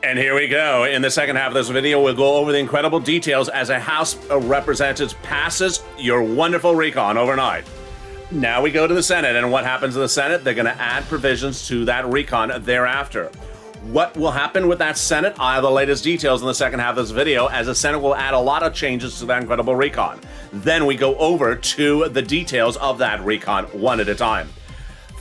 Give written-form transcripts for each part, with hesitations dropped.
And here we go. In the second half of this video, we'll go over the incredible details as a House of Representatives passes your wonderful recon overnight. Now we go to the Senate, and what happens in the Senate? They're going to add provisions to that recon thereafter. What will happen with that Senate? I have the latest details in the second half of this video, as the Senate will add a lot of changes to that incredible recon. Then we go over to the details of that recon one at a time.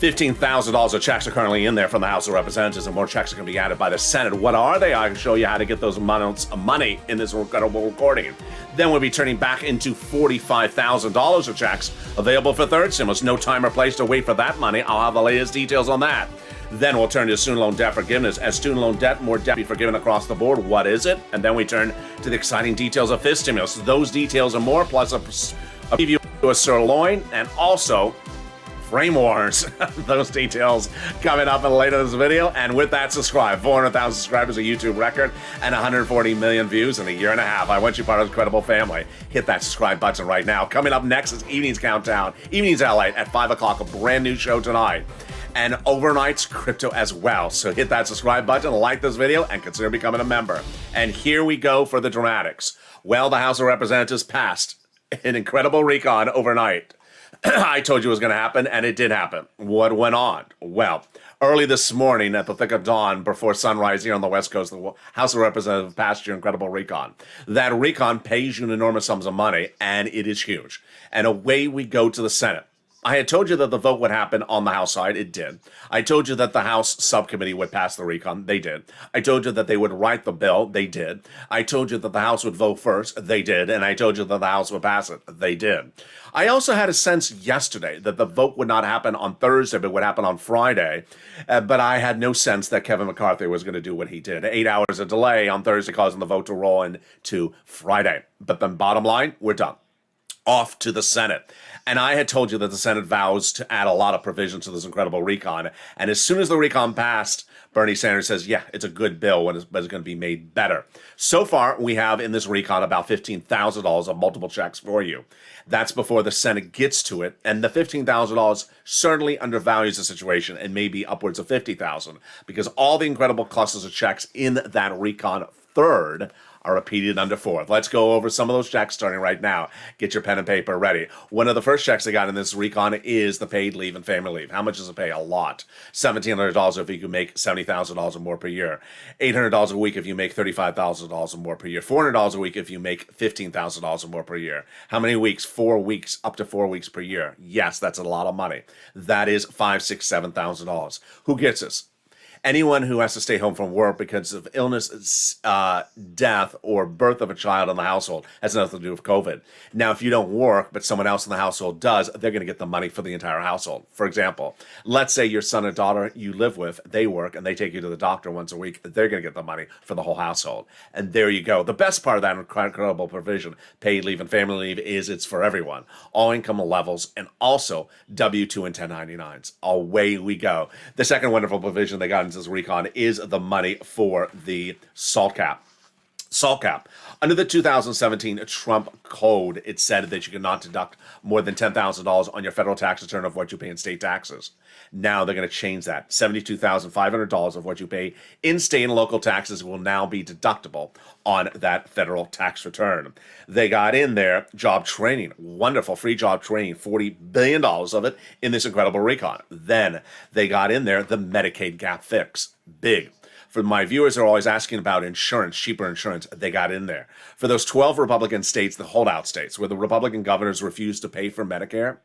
$15,000 of checks are currently in there from the House of Representatives, and more checks are going to be added by the Senate. What are they? I can show you how to get those amounts of money in this incredible recording. Then we'll be turning back into $45,000 of checks available for third stimulus. No time or place to wait for that money. I'll have the latest details on that. Then we'll turn to student loan debt forgiveness. As student loan debt, more debt be forgiven across the board. What is it? And then we turn to the exciting details of fifth stimulus. Those details and more, plus a preview of a sirloin, and also frame wars. Those details coming up later in this video. And with that, subscribe. 400,000 subscribers, a YouTube record, and 140 million views in a year and a half. I want you part of the incredible family. Hit that subscribe button right now. Coming up next is Evening's Countdown. Evening's LALATE at 5 o'clock, a brand new show tonight. And overnight's crypto as well. So hit that subscribe button, like this video, and consider becoming a member. And here we go for the dramatics. Well, the House of Representatives passed an incredible recon overnight. I told you it was going to happen, and it did happen. What went on? Well, early this morning at the thick of dawn, before sunrise here on the West Coast, the House of Representatives passed your incredible recon. That recon pays you enormous sums of money, and it is huge. And away we go to the Senate. I had told you that the vote would happen on the House side. It did. I told you that the House subcommittee would pass the recon. They did. I told you that they would write the bill. They did. I told you that the House would vote first. They did. And I told you that the House would pass it. They did. I also had a sense yesterday that the vote would not happen on Thursday, but would happen on Friday. But I had no sense that Kevin McCarthy was going to do what he did. 8 hours of delay on Thursday causing the vote to roll into Friday. But then bottom line, we're done. Off to the Senate. And I had told you that the Senate vows to add a lot of provisions to this incredible recon. And as soon as the recon passed, Bernie Sanders says, yeah, it's a good bill, but it's going to be made better. So far, we have in this recon about $15,000 of multiple checks for you. That's before the Senate gets to it. And the $15,000 certainly undervalues the situation and maybe upwards of $50,000, because all the incredible clusters of checks in that recon third are repeated under fourth. Let's go over some of those checks starting right now. Get your pen and paper ready. One of the first checks they got in this recon is the paid leave and family leave. How much does it pay? A lot. $1,700 if you can make $70,000 or more per year. $800 a week if you make $35,000 or more per year. $400 a week if you make $15,000 or more per year. How many weeks? 4 weeks, up to 4 weeks per year. Yes, that's a lot of money. That is $5,000, $6,000, $7,000. Who gets this? Anyone who has to stay home from work because of illness, death, or birth of a child in the household has nothing to do with COVID. Now, if you don't work, but someone else in the household does, they're going to get the money for the entire household. For example, let's say your son or daughter you live with, they work, and they take you to the doctor once a week. They're going to get the money for the whole household. And there you go. The best part of that incredible provision, paid leave and family leave, is it's for everyone. All income levels, and also W-2 and 1099s. Away we go. The second wonderful provision they got in this recon is the money for the SALT cap. SALT cap. Under the 2017 Trump Code, it said that you cannot deduct more than $10,000 on your federal tax return of what you pay in state taxes. Now they're going to change that. $72,500 of what you pay in state and local taxes will now be deductible on that federal tax return. They got in there job training. Wonderful free job training. $40 billion of it in this incredible recon. Then they got in there the Medicaid gap fix. Big. For my viewers are always asking about insurance, cheaper insurance, they got in there. For those 12 Republican states, the holdout states, where the Republican governors refused to pay for Medicare,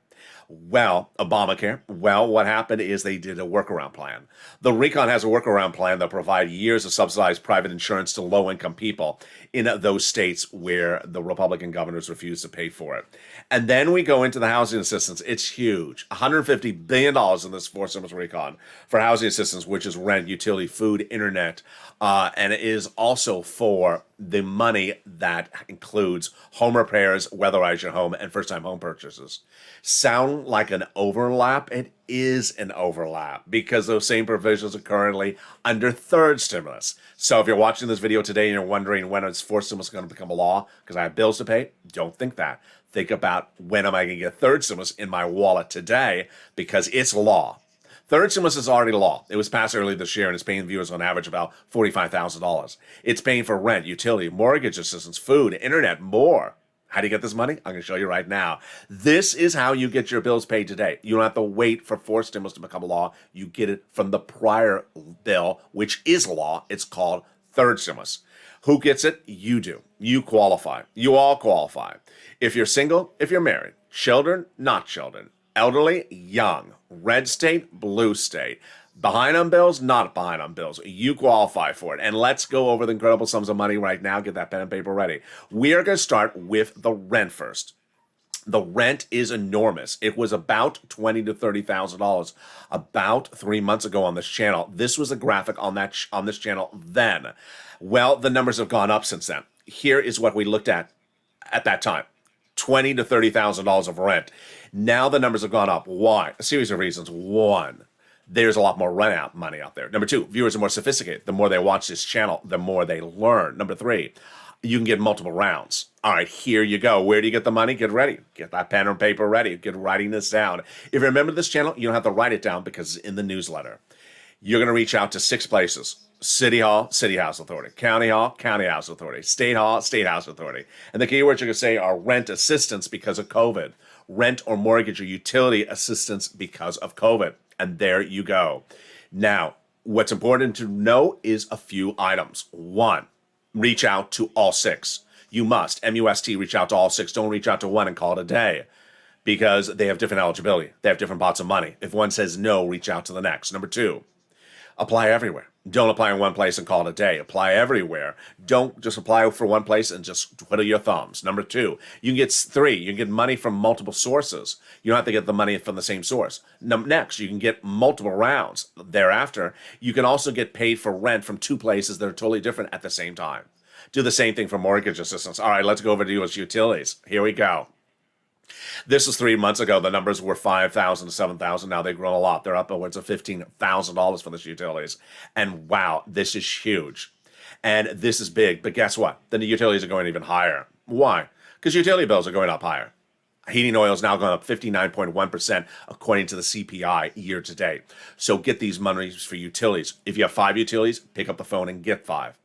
well, Obamacare, well, what happened is they did a workaround plan. The recon has a workaround plan that provides years of subsidized private insurance to low-income people in those states where the Republican governors refused to pay for it. And then we go into the housing assistance. It's huge. $150 billion in this fourth stimulus recon for housing assistance, which is rent, utility, food, internet, and it is also for the money that includes home repairs, weatherize your home, and first-time home purchases. Sound like an overlap? It is an overlap because those same provisions are currently under third stimulus. So if you're watching this video today and you're wondering when is fourth stimulus going to become a law because I have bills to pay, don't think that. Think about when am I going to get third stimulus in my wallet today because it's law. Third stimulus is already law. It was passed early this year and it's paying viewers on average about $45,000. It's paying for rent, utility, mortgage assistance, food, internet, more. How do you get this money? I'm going to show you right now. This is how you get your bills paid today. You don't have to wait for fourth stimulus to become law. You get it from the prior bill, which is law. It's called third stimulus. Who gets it? You do. You qualify. You all qualify. If you're single, if you're married, children, not children, elderly, young, red state, blue state, behind on bills, not behind on bills. You qualify for it. And let's go over the incredible sums of money right now. Get that pen and paper ready. We are going to start with the rent first. The rent is enormous. It was about $20,000 to $30,000 about 3 months ago on this channel. This was a graphic on this channel then. Well, the numbers have gone up since then. Here is what we looked at that time. $20,000 to $30,000 of rent. Now the numbers have gone up. Why? A series of reasons. One, there's a lot more rent out money out there. Number two, viewers are more sophisticated. The more they watch this channel, the more they learn. Number three, you can get multiple rounds. All right, here you go. Where do you get the money? Get ready. Get that pen and paper ready. Get writing this down. If you remember this channel, you don't have to write it down because it's in the newsletter. You're going to reach out to 6 places. City Hall, City House Authority. County Hall, County House Authority. State Hall, State House Authority. And the keywords you're going to say are rent assistance because of COVID. Rent or mortgage or utility assistance because of COVID. And there you go. Now, what's important to know is a few items. One, reach out to all 6. You must, M-U-S-T, reach out to all 6. Don't reach out to one and call it a day because they have different eligibility. They have different pots of money. If one says no, reach out to the next. Number 2, apply everywhere. Don't apply in one place and call it a day. Apply everywhere. Don't just apply for one place and just twiddle your thumbs. Number 2, you can get 3. You can get money from multiple sources. You don't have to get the money from the same source. Next, you can get multiple rounds. Thereafter, you can also get paid for rent from 2 places that are totally different at the same time. Do the same thing for mortgage assistance. All right, let's go over to U.S. utilities. Here we go. This was 3 months ago. The numbers were 5,000 to 7,000. Now they've grown a lot. They're up upwards of $15,000 for this utilities. And wow, this is huge. And this is big. But guess what? Then the utilities are going even higher. Why? Because utility bills are going up higher. Heating oil is now going up 59.1% according to the CPI year to date. So get these monies for utilities. If you have 5 utilities, pick up the phone and get 5.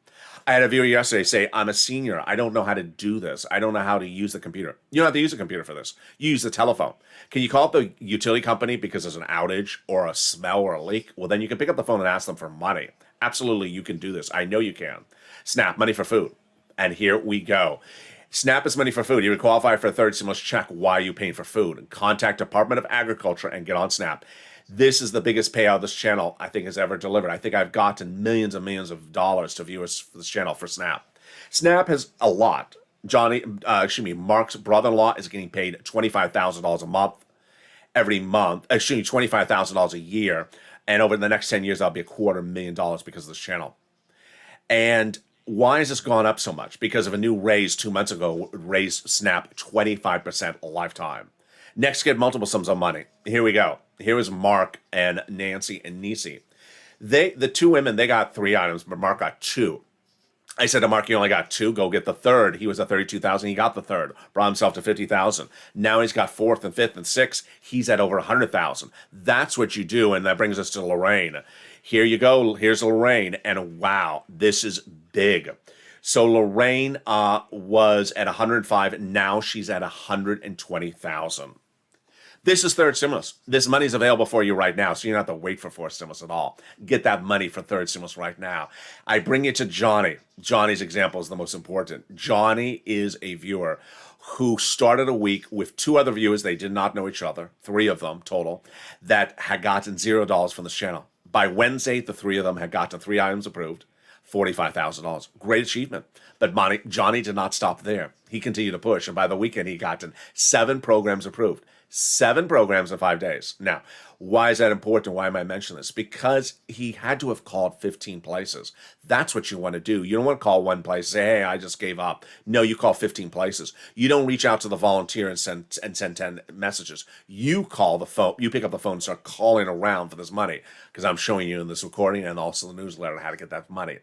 I had a viewer yesterday say, I'm a senior. I don't know how to do this. I don't know how to use the computer. You don't have to use a computer for this. You use the telephone. Can you call up the utility company because there's an outage or a smell or a leak? Well, then you can pick up the phone and ask them for money. Absolutely, you can do this. I know you can. SNAP, money for food. And here we go. SNAP is money for food. You would qualify for a third stimulus check. Why are you paying for food? Contact Department of Agriculture and get on SNAP. This is the biggest payout this channel, I think, has ever delivered. I think I've gotten millions and millions of dollars to viewers for this channel for SNAP. SNAP has a lot. Mark's brother-in-law is getting paid $25,000 a month every month. $25,000 a year. And over the next 10 years, that'll be $250,000 because of this channel. And why has this gone up so much? Because of a new raise 2 months ago, raised SNAP 25% a lifetime. Next, get multiple sums of money. Here we go. Here is Mark and Nancy and Nisi. The 2 women, they got 3 items, but Mark got 2. I said to Mark, you only got 2, go get the third. He was at $32,000, he got the third, brought himself to $50,000. Now he's got 4th and 5th and 6th, he's at over $100,000. That's what you do, and that brings us to Lorraine. Here you go, here's Lorraine, and wow, this is big. So Lorraine was at 105, now she's at 120,000. This is third stimulus. This money is available for you right now, so you don't have to wait for fourth stimulus at all. Get that money for third stimulus right now. I bring it to Johnny. Johnny's example is the most important. Johnny is a viewer who started a week with 2 other viewers. They did not know each other, 3 of them total, that had gotten $0 from this channel. By Wednesday, the 3 of them had gotten 3 items approved, $45,000. Great achievement. But Johnny did not stop there. He continued to push, and by the weekend, he gotten 7 programs approved. 7 programs in 5 days. Now, why is that important? Why am I mentioning this? Because he had to have called 15 places. That's what you want to do. You don't want to call one place and say, hey, I just gave up. No, you call 15 places. You don't reach out to the volunteer and send 10 messages. You call the phone. You pick up the phone and start calling around for this money, because I'm showing you in this recording and also the newsletter how to get that money.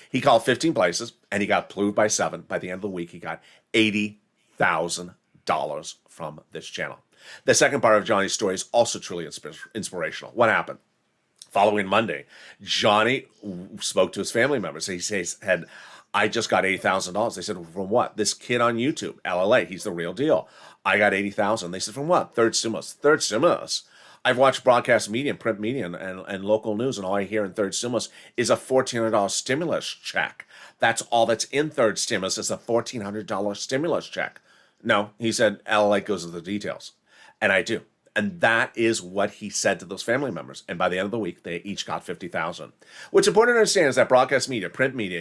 He called 15 places, and he got approved by 7. By the end of the week, he got $80,000 from this channel. The second part of Johnny's story is also truly inspirational. What happened? Following Monday, Johnny spoke to his family members. He said, I just got $80,000. They said, from what? This kid on YouTube, LALATE, he's the real deal. I got $80,000. They said, from what? Third stimulus. Third stimulus. I've watched broadcast media and print media and local news, and all I hear in third stimulus is a $1,400 stimulus check. That's all that's in third stimulus is a $1,400 stimulus check. No, he said, LALATE goes into the details. And I do. And that is what he said to those family members. And by the end of the week, they each got $50,000. What's important to understand is that broadcast media, print media,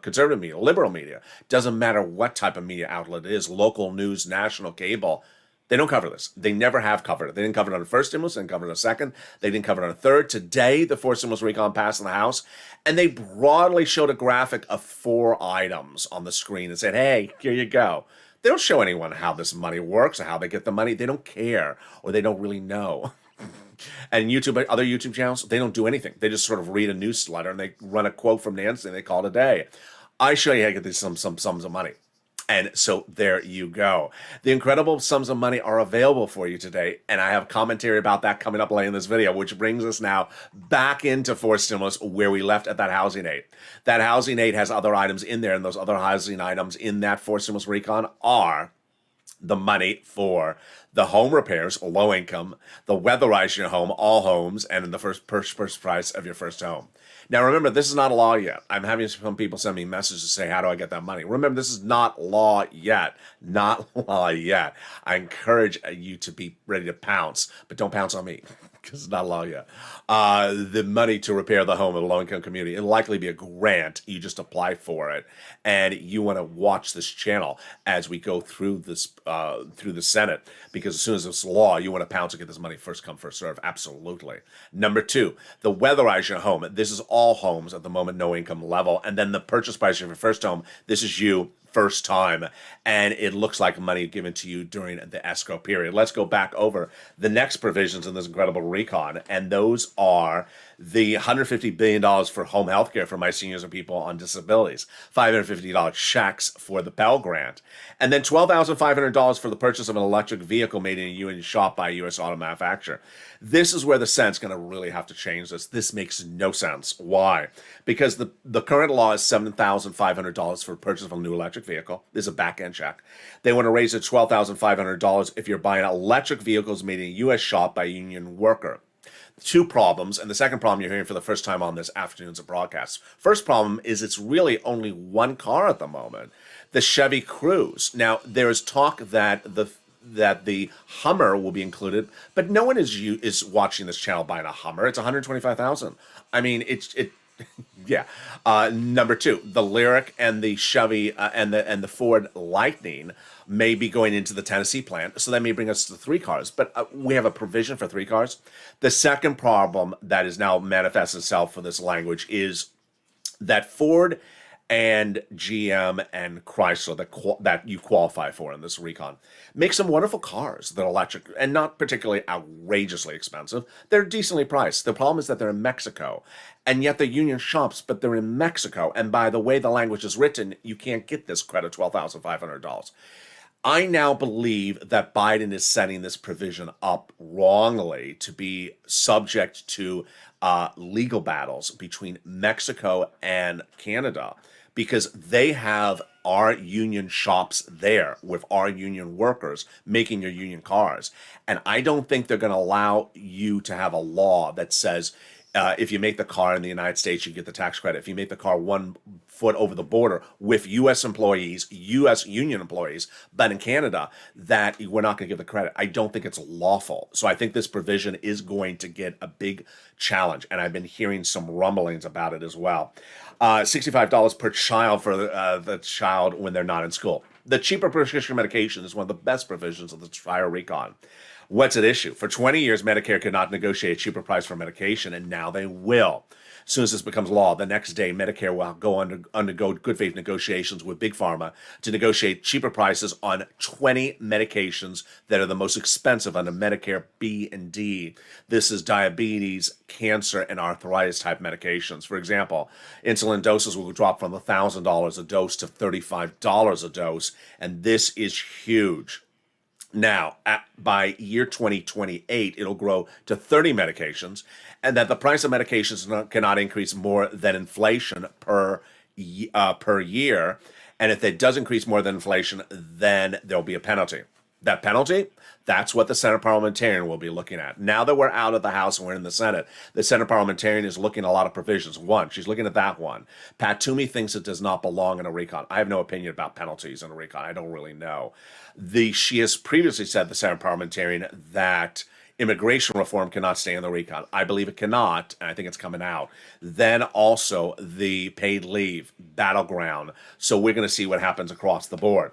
conservative media, liberal media, doesn't matter what type of media outlet it is, local news, national, cable, they don't cover this. They never have covered it. They didn't cover it on the first stimulus, they didn't cover it on the second, they didn't cover it on the third. Today, the fourth stimulus recon passed in the House, and they broadly showed a graphic of 4 items on the screen and said, hey, here you go. They don't show anyone how this money works or how they get the money. They don't care, or they don't really know. And YouTube, other YouTube channels, they don't do anything. They just sort of read a newsletter and they run a quote from Nancy and they call it a day. I show you how to get these sums of money. And so there you go. The incredible sums of money are available for you today, and I have commentary about that coming up later in this video, which brings us now back into fourth stimulus where we left at that housing aid. That housing aid has other items in there, and those other housing items in that fourth stimulus recon are the money for the home repairs, low income, the weatherize your home, all homes, and the first price of your first home. Now, remember, this is not a law yet. I'm having some people send me messages to say, how do I get that money? Remember, this is not law yet. Not law yet. I encourage you to be ready to pounce, but don't pounce on me because it's not law yet. The money to repair the home of a low-income community, it'll likely be a grant. You just apply for it, and you want to watch this channel as we go through this through the Senate, because as soon as it's law, you want to pounce and get this money first come, first serve. Absolutely. Number 2, the weatherize your home. This is all homes at the moment, no income level, and then the purchase price of your first home. This is you. First time, and it looks like money given to you during the escrow period. Let's go back over the next provisions in this incredible recon, and those are the $150 billion for home health care for my seniors and people on disabilities, $550 checks for the Pell Grant, and then $12,500 for the purchase of an electric vehicle made in a U.S. shop by a U.S. auto manufacturer. This is where the Senate's going to really have to change this. This makes no sense. Why? Because the current law is $7,500 for the purchase of a new electric vehicle. This is a back-end check. They want to raise it to $12,500 if you're buying electric vehicles made in a U.S. shop by a union worker. 2 problems, and the second problem you're hearing for the first time on this afternoon's broadcast. First problem is it's really only one car at the moment, the Chevy Cruze. Now, there is talk that the Hummer will be included, but no one is watching this channel buying a Hummer. It's $125,000. I mean, yeah. Number 2, the Lyric and the Chevy and the Ford Lightning may be going into the Tennessee plant, so that may bring us to 3 cars. But we have a provision for 3 cars. The second problem that is now manifests itself for this language is that Ford and GM and Chrysler that you qualify for in this recon make some wonderful cars that are electric and not particularly outrageously expensive. They're decently priced. The problem is that they're in Mexico, and yet they're union shops, but they're in Mexico. And by the way the language is written, you can't get this credit, $12,500. I now believe that Biden is setting this provision up wrongly to be subject to legal battles between Mexico and Canada, because they have our union shops there with our union workers making your union cars. And I don't think they're going to allow you to have a law that says if you make the car in the United States, you get the tax credit. If you make the car 1 foot over the border with U.S. employees, U.S. union employees, but in Canada, that we're not going to give the credit. I don't think it's lawful. So I think this provision is going to get a big challenge, and I've been hearing some rumblings about it as well. $65 per child for the child when they're not in school. The cheaper prescription medication is one of the best provisions of the entire recon. What's at issue? For 20 years, Medicare could not negotiate a cheaper price for medication, and now they will. As soon as this becomes law, the next day, Medicare will undergo good faith negotiations with Big Pharma to negotiate cheaper prices on 20 medications that are the most expensive under Medicare B and D. This is diabetes, cancer, and arthritis type medications. For example, insulin doses will drop from $1,000 a dose to $35 a dose, and this is huge. Now, by year 2028, it'll grow to 30 medications, and that the price of medications cannot increase more than inflation per year. And if it does increase more than inflation, then there'll be a penalty. That penalty, that's what the Senate parliamentarian will be looking at. Now that we're out of the House and we're in the Senate parliamentarian is looking at a lot of provisions. One, she's looking at that one. Pat Toomey thinks it does not belong in a recon. I have no opinion about penalties in a recon. I don't really know. She has previously said, the Senate parliamentarian, that immigration reform cannot stay in the recon. I believe it cannot, and I think it's coming out. Then also the paid leave, battleground. So we're going to see what happens across the board.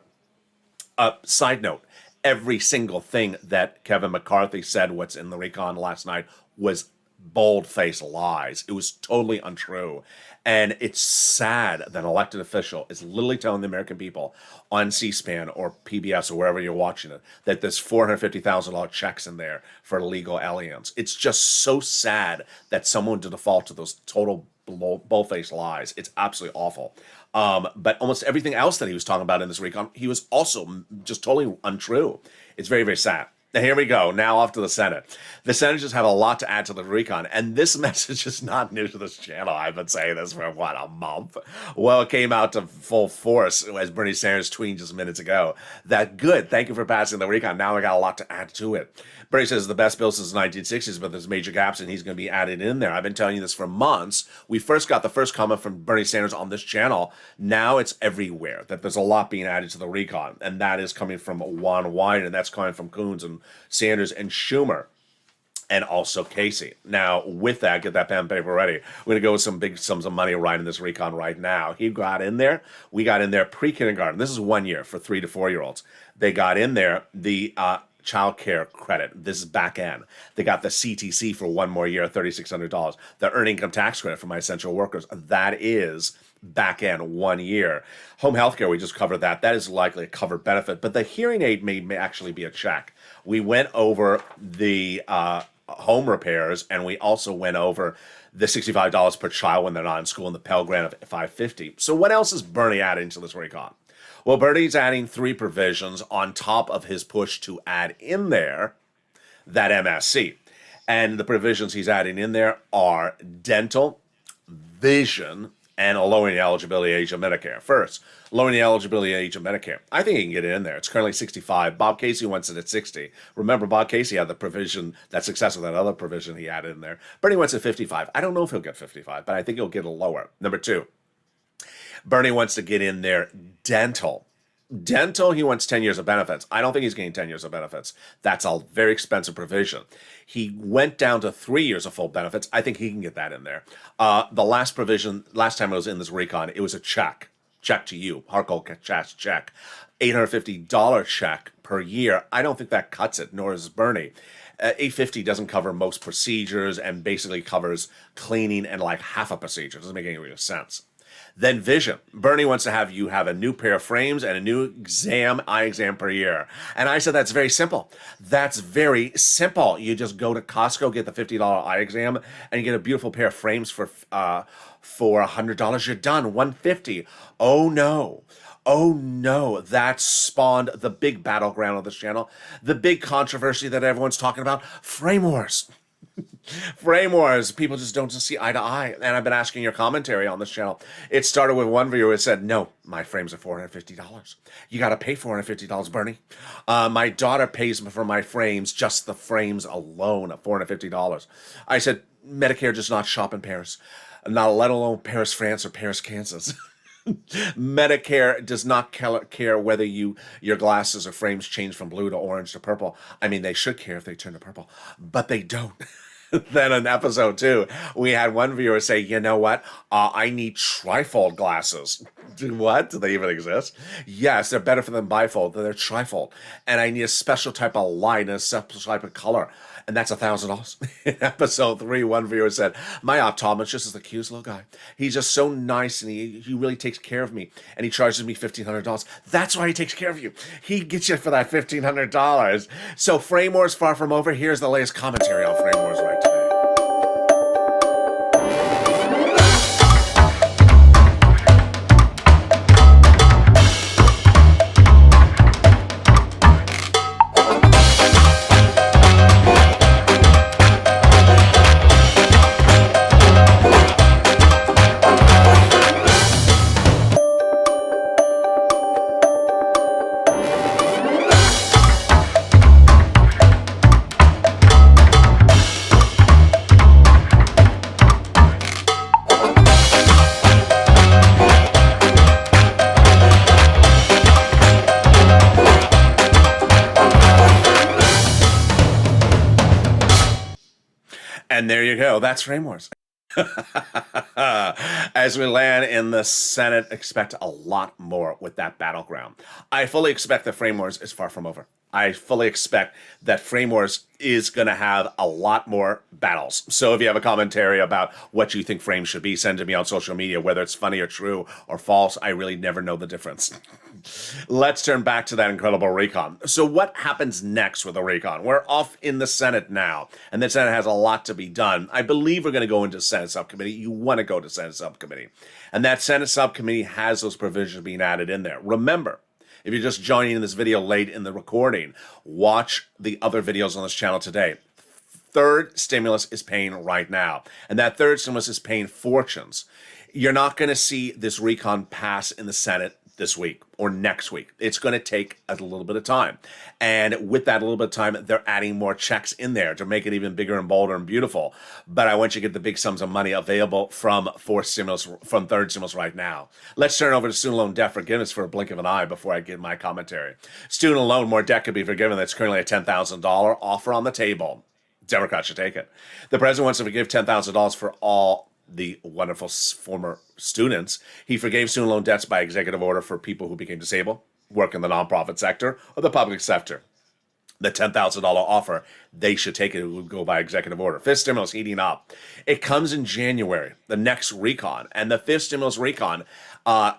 Side note, every single thing that Kevin McCarthy said what's in the recon last night was bold-faced lies. It was totally untrue. And it's sad that an elected official is literally telling the American people on C-SPAN or PBS or wherever you're watching it that there's $450,000 checks in there for illegal aliens. It's just so sad that someone to default to those total bold-faced lies. It's absolutely awful. But almost everything else that he was talking about in this recon, he was also just totally untrue. It's very, very sad. Now, here we go. Now off to the Senate. The senators have a lot to add to the recon, and this message is not new to this channel. I've been saying this for, a month? Well, it came out to full force as Bernie Sanders tweeted just minutes ago. That good. Thank you for passing the recon. Now I got a lot to add to it. Bernie says the best bill since the 1960s, but there's major gaps, and he's going to be added in there. I've been telling you this for months. We first got the first comment from Bernie Sanders on this channel. Now it's everywhere, that there's a lot being added to the recon, and that is coming from Juan Wyden, and that's coming from Coons and Sanders and Schumer, and also Casey. Now, with that, get that pen and paper ready. We're going to go with some big sums of money right in this recon right now. He got in there. We got in there pre-kindergarten. This is 1 year for 3 to 4 year olds. They got in there the child care credit. This is back end. They got the CTC for 1 more year, $3,600. The earned income tax credit for my essential workers. That is back end 1 year. Home health care, we just covered that. That is likely a covered benefit, but the hearing aid may actually be a check. We went over the home repairs, and we also went over the $65 per child when they're not in school, and the Pell Grant of $550. So what else is Bernie adding to this recon? Well, Bernie's adding 3 provisions on top of his push to add in there that MSC. And the provisions he's adding in there are dental, vision, and lowering the eligibility age of Medicare. First, lowering the eligibility age of Medicare. I think he can get it in there. It's currently 65. Bob Casey wants it at 60. Remember, Bob Casey had the provision, that success with that other provision he added in there. Bernie wants it 55. I don't know if he'll get 55, but I think he'll get it lower. Number 2, Bernie wants to get in there dental. Dental, he wants 10 years of benefits. I don't think he's getting 10 years of benefits. That's a very expensive provision. He went down to 3 years of full benefits. I think he can get that in there. The last provision, last time I was in this recon, it was a check to you, hardcore cash check, $850 check per year. I don't think that cuts it, nor is Bernie. $850 doesn't cover most procedures and basically covers cleaning and like half a procedure. It doesn't make any real sense. Then vision. Bernie wants to have you have a new pair of frames and a new eye exam per year. And I said, that's very simple. That's very simple. You just go to Costco, get the $50 eye exam, and you get a beautiful pair of frames for $100. You're done. $150. Oh no. Oh no, that spawned the big battleground of this channel. The big controversy that everyone's talking about. Frame wars. Frame wars. People just don't see eye to eye. And I've been asking your commentary on this channel. It started with one viewer who said, no, my frames are $450. You got to pay $450, Bernie. My daughter pays for my frames, just the frames alone, at $450. I said, Medicare does not shop in Paris, not let alone Paris, France, or Paris, Kansas. Medicare does not care whether your glasses or frames change from blue to orange to purple. I mean, they should care if they turn to purple, but they don't. Then in episode 2, we had one viewer say, you know what? I need trifold glasses. What? Do they even exist? Yes, they're better than bifold. They're trifold. And I need a special type of light and a special type of color. And that's $1,000. In episode 3, one viewer said, my optometrist is the cutest little guy. He's just so nice, and he really takes care of me. And he charges me $1,500. That's why he takes care of you. He gets you for that $1,500. So Frame Wars far from over. Here's the latest commentary on Frame Wars right today. And there you go. That's Frame Wars. As we land in the Senate, expect a lot more with that battleground. I fully expect that Frame Wars is far from over. I fully expect that Frame Wars is going to have a lot more battles. So if you have a commentary about what you think frames should be, send it to me on social media, whether it's funny or true or false. I really never know the difference. Let's turn back to that incredible recon. So what happens next with the recon? We're off in the Senate now, and the Senate has a lot to be done. I believe we're going to go into Senate subcommittee. You want to go to Senate subcommittee. And that Senate subcommittee has those provisions being added in there. Remember, if you're just joining this video late in the recording, watch the other videos on this channel today. Third stimulus is paying right now, and that third stimulus is paying fortunes. You're not going to see this recon pass in the Senate this week or next week. It's going to take a little bit of time. And with that little bit of time, they're adding more checks in there to make it even bigger and bolder and beautiful. But I want you to get the big sums of money available from third stimulus right now. Let's turn over to student loan debt forgiveness for a blink of an eye before I give my commentary. Student loan, more debt could be forgiven. That's currently a $10,000 offer on the table. Democrats should take it. The president wants to forgive $10,000 for all the wonderful former students. He forgave student loan debts by executive order for people who became disabled, work in the nonprofit sector, or the public sector. The $10,000 offer, they should take it. It would go by executive order. Fifth stimulus heating up. It comes in January, the next recon. And the fifth stimulus recon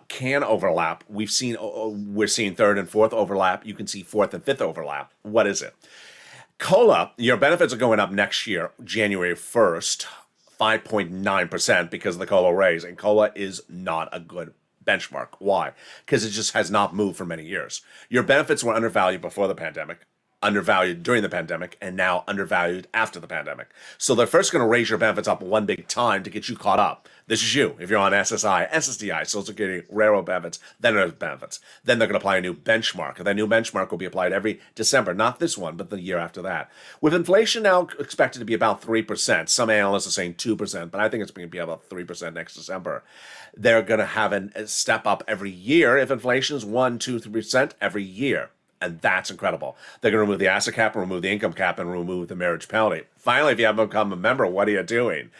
can overlap. We're seeing third and fourth overlap. You can see fourth and fifth overlap. What is it? COLA, your benefits are going up next year, January 1st, 5.9% because of the COLA raise. And COLA is not a good benchmark. Why? Because it just has not moved for many years. Your benefits were undervalued before the pandemic, undervalued during the pandemic, and now undervalued after the pandemic. So they're first going to raise your benefits up one big time to get you caught up. This is you, if you're on SSI, SSDI, Social Security, railroad benefits, then there's benefits. Then they're going to apply a new benchmark. And that new benchmark will be applied every December, not this one, but the year after that. With inflation now expected to be about 3%, some analysts are saying 2%, but I think it's going to be about 3% next December. They're going to have a step up every year if inflation is 1, 2, 3% every year. And that's incredible. They're going to remove the asset cap, and remove the income cap, and remove the marriage penalty. Finally, if you haven't become a member, what are you doing?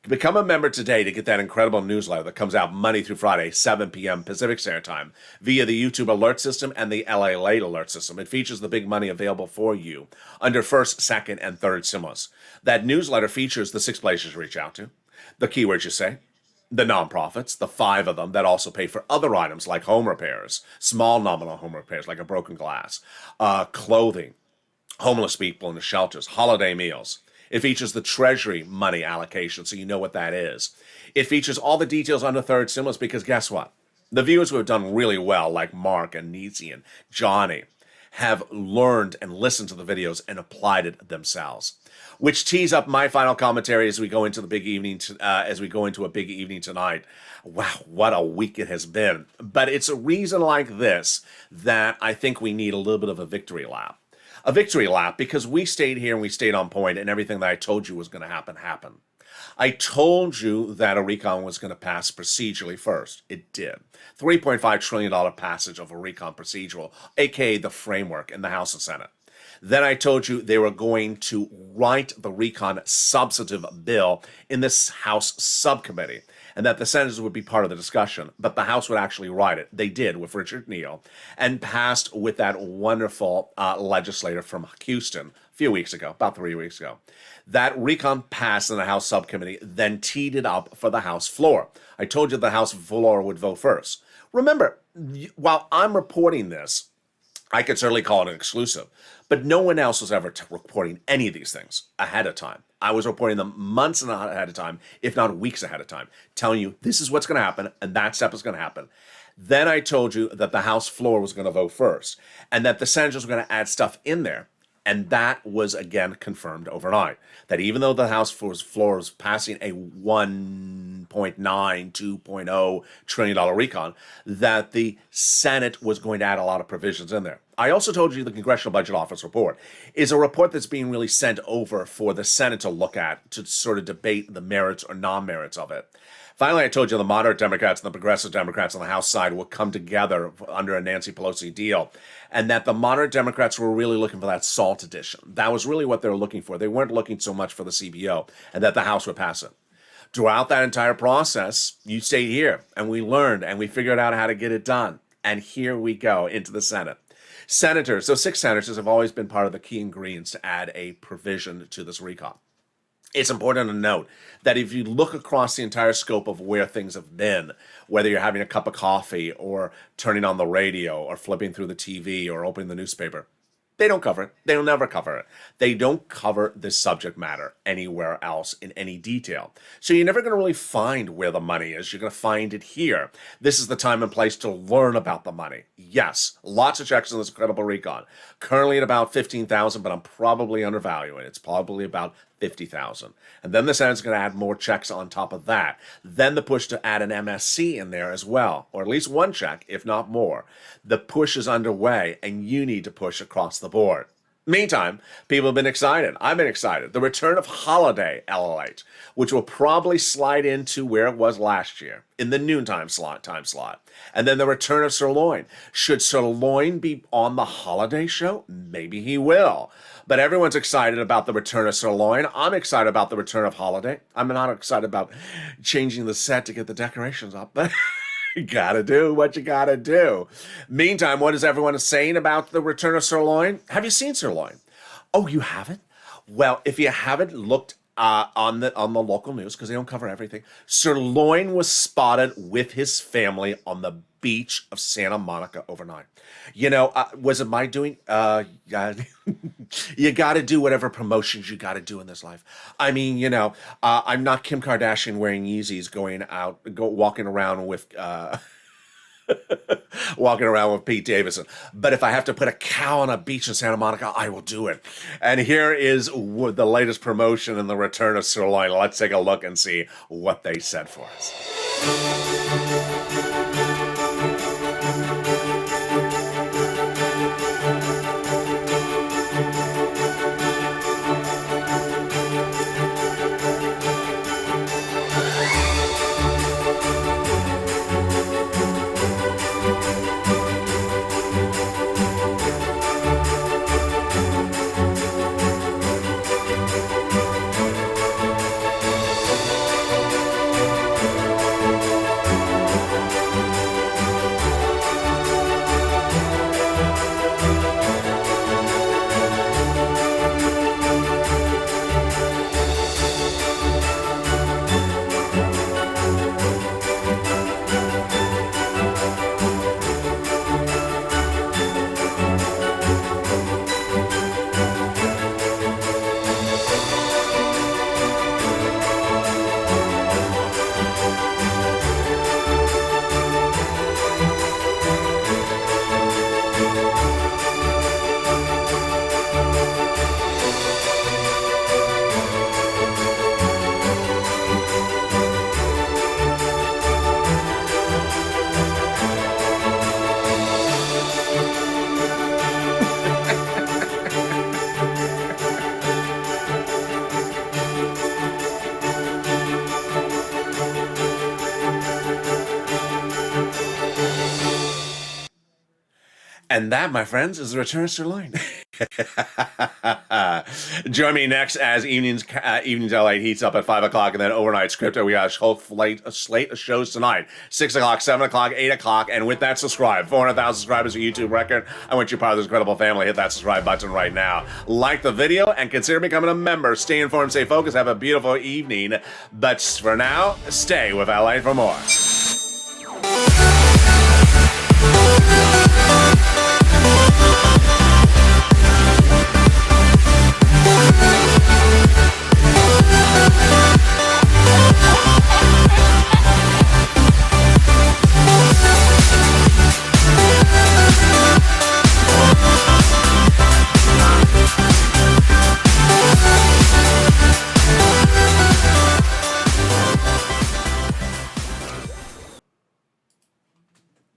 Become a member today to get that incredible newsletter that comes out Monday through Friday, 7 p.m. Pacific Standard Time, via the YouTube alert system and the LALATE alert system. It features the big money available for you under first, second, and third stimulus. That newsletter features the 6 places you reach out to, the keywords you say, the nonprofits, the 5 of them that also pay for other items like home repairs, small nominal home repairs like a broken glass, clothing, homeless people in the shelters, holiday meals. It features the Treasury money allocation, so you know what that is. It features all the details on the third stimulus because guess what? The viewers who have done really well, like Mark and Nisi and Johnny, have learned and listened to the videos and applied it themselves. Which tees up my final commentary as we go into the big evening, a big evening tonight. Wow, what a week it has been. But it's a reason like this that I think we need a little bit of a victory lap. A victory lap because we stayed here and we stayed on point, and everything that I told you was going to happen, happened. I told you that a recon was going to pass procedurally first. It did. $3.5 trillion passage of a recon procedural, aka the framework in the House and Senate. Then I told you they were going to write the recon substantive bill in this House subcommittee, and that the senators would be part of the discussion, but the House would actually write it. They did with Richard Neal, and passed with that wonderful legislator from Houston a few weeks ago, about 3 weeks ago. That recon passed in the House subcommittee, then teed it up for the House floor. I told you the House floor would vote first. Remember, while I'm reporting this, I could certainly call it an exclusive, but no one else was ever reporting any of these things ahead of time. I was reporting them months ahead of time, if not weeks ahead of time, telling you this is what's going to happen and that step is going to happen. Then I told you that the House floor was going to vote first and that the senators were going to add stuff in there. And that was again confirmed overnight. That even though the House floor was passing a $2.0 trillion recon, that the Senate was going to add a lot of provisions in there. I also told you the Congressional Budget Office report is a report that's being really sent over for the Senate to look at to sort of debate the merits or non-merits of it. Finally, I told you the moderate Democrats and the progressive Democrats on the House side will come together under a Nancy Pelosi deal, and that the moderate Democrats were really looking for that SALT edition. That was really what they were looking for. They weren't looking so much for the CBO, and that the House would pass it. Throughout that entire process, you stayed here, and we learned, and we figured out how to get it done. And here we go into the Senate. Senators, so 6 senators have always been part of the key ingredients to add a provision to this recall. It's important to note that if you look across the entire scope of where things have been, whether you're having a cup of coffee or turning on the radio or flipping through the TV or opening the newspaper, they don't cover it. They'll never cover it. They don't cover this subject matter anywhere else in any detail. So you're never going to really find where the money is. You're going to find it here. This is the time and place to learn about the money. Yes, lots of checks on this incredible recon. Currently at about 15,000, but I'm probably undervaluing it. It's probably about 50,000. And then the Senate's going to add more checks on top of that. Then the push to add an MSC in there as well, or at least one check, if not more. The push is underway, and you need to push across the board. Meantime, people have been excited. I've been excited. The return of holiday LALATE, which will probably slide into where it was last year, in the noontime time slot. And then the return of sirloin. Should sirloin be on the holiday show? Maybe he will. But everyone's excited about the return of sirloin. I'm excited about the return of holiday. I'm not excited about changing the set to get the decorations up. But you gotta do what you gotta do. Meantime, what is everyone saying about the return of sirloin? Have you seen sirloin? Oh, you haven't? Well, if you haven't looked on the local news, because they don't cover everything, sirloin was spotted with his family on the beach of Santa Monica overnight. You know, was it my doing? You got to do whatever promotions you got to do in this life. I mean, you know, I'm not Kim Kardashian wearing Yeezys walking around with Pete Davidson. But if I have to put a cow on a beach in Santa Monica, I will do it. And here is the latest promotion and the return of sirloin. Let's take a look and see what they said for us. And that, my friends, is the return of sirloin. Join me next as evenings LA heats up at 5 o'clock, and then overnight scripted. We got a slate of shows tonight: 6 o'clock, 7 o'clock, 8 o'clock. And with that, subscribe. 400,000 subscribers, a YouTube record. I want you part of this incredible family. Hit that subscribe button right now. Like the video and consider becoming a member. Stay informed, stay focused. Have a beautiful evening. But for now, stay with LA for more. We'll be right back.